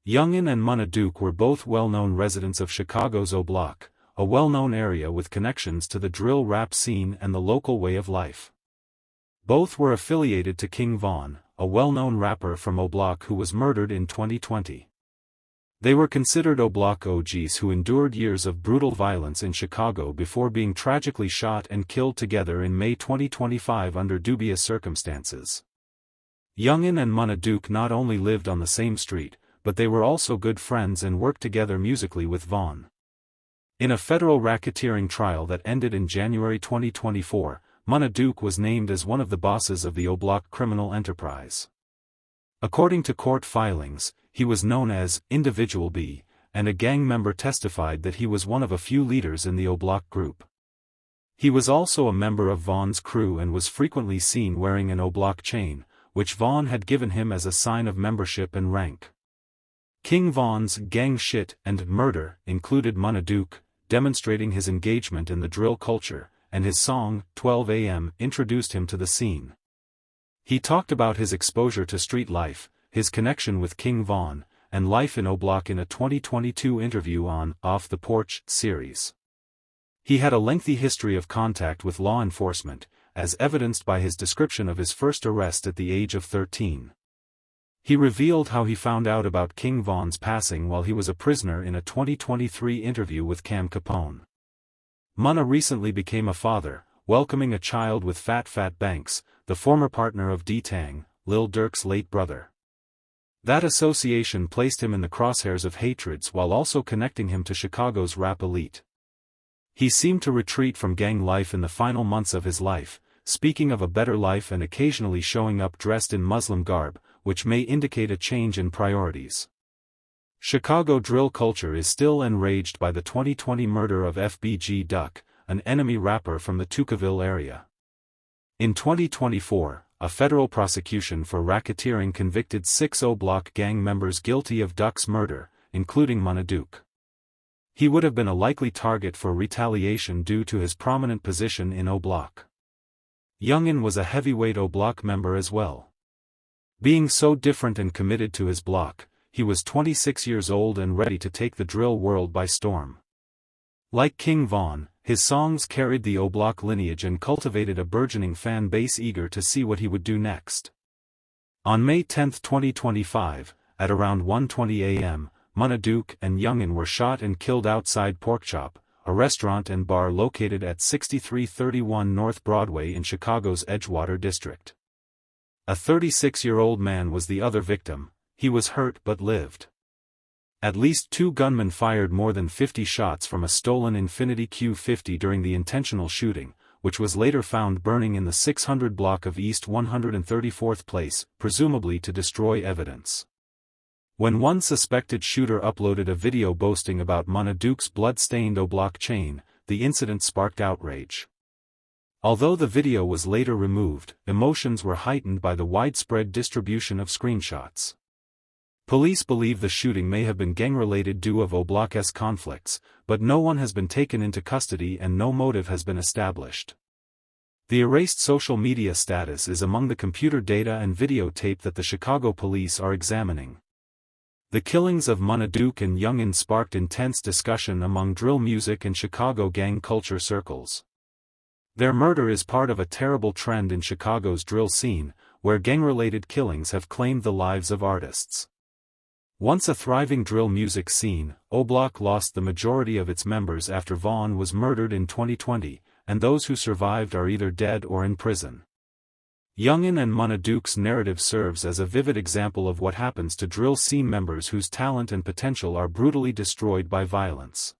Yunggin and Munna Duke were both well-known residents of Chicago's O Block, a well-known area with connections to the drill rap scene and the local way of life. Both were affiliated to King Von, a well-known rapper from O Block who was murdered in 2020. They were considered O Block OGs who endured years of brutal violence in Chicago before being tragically shot and killed together in May 2025 under dubious circumstances. Yunggin and Munna Duke not only lived on the same street, but they were also good friends and worked together musically with Von. In a federal racketeering trial that ended in January 2024, Munna Duke was named as one of the bosses of the O Block criminal enterprise. According to court filings, he was known as Individual B, and a gang member testified that he was one of a few leaders in the O Block group. He was also a member of Von's crew and was frequently seen wearing an O Block chain, which Von had given him as a sign of membership and rank. King Von's gang shit and murder included Munna Duke, demonstrating his engagement in the drill culture, and his song, 12 AM, introduced him to the scene. He talked about his exposure to street life, his connection with King Von, and life in O Block in a 2022 interview on Off the Porch series. He had a lengthy history of contact with law enforcement, as evidenced by his description of his first arrest at the age of 13. He revealed how he found out about King Von's passing while he was a prisoner in a 2023 interview with Cam Capone. Munna recently became a father, welcoming a child with Fat Banks, the former partner of D-Tang, Lil Durk's late brother. That association placed him in the crosshairs of hatreds while also connecting him to Chicago's rap elite. He seemed to retreat from gang life in the final months of his life, speaking of a better life and occasionally showing up dressed in Muslim garb, which may indicate a change in priorities. Chicago drill culture is still enraged by the 2020 murder of FBG Duck, an enemy rapper from the Tukaville area. In 2024, a federal prosecution for racketeering convicted 6 O Block gang members guilty of Duck's murder, including Munna Duke. He would have been a likely target for retaliation due to his prominent position in O Block. Yunggin was a heavyweight O Block member as well. Being so different and committed to his block, he was 26 years old and ready to take the drill world by storm. Like King Von, his songs carried the O Block lineage and cultivated a burgeoning fan base eager to see what he would do next. On May 10, 2025, at around 1:20 a.m., Munna Duke and Yunggin were shot and killed outside Porkchop, a restaurant and bar located at 6331 North Broadway in Chicago's Edgewater district. A 36-year-old man was the other victim. He was hurt but lived. At least 2 gunmen fired more than 50 shots from a stolen Infiniti Q50 during the intentional shooting, which was later found burning in the 600 block of East 134th Place, presumably to destroy evidence. When one suspected shooter uploaded a video boasting about Munna Duke's blood-stained O Block chain, the incident sparked outrage. Although the video was later removed, emotions were heightened by the widespread distribution of screenshots. Police believe the shooting may have been gang-related due to O Block's conflicts, but no one has been taken into custody and no motive has been established. The erased social media status is among the computer data and videotape that the Chicago police are examining. The killings of Munna Duke and Yunggin sparked intense discussion among drill music and Chicago gang culture circles. Their murder is part of a terrible trend in Chicago's drill scene, where gang-related killings have claimed the lives of artists. Once a thriving drill music scene, O Block lost the majority of its members after Von was murdered in 2020, and those who survived are either dead or in prison. Yunggin and Munna Duke's narrative serves as a vivid example of what happens to drill scene members whose talent and potential are brutally destroyed by violence.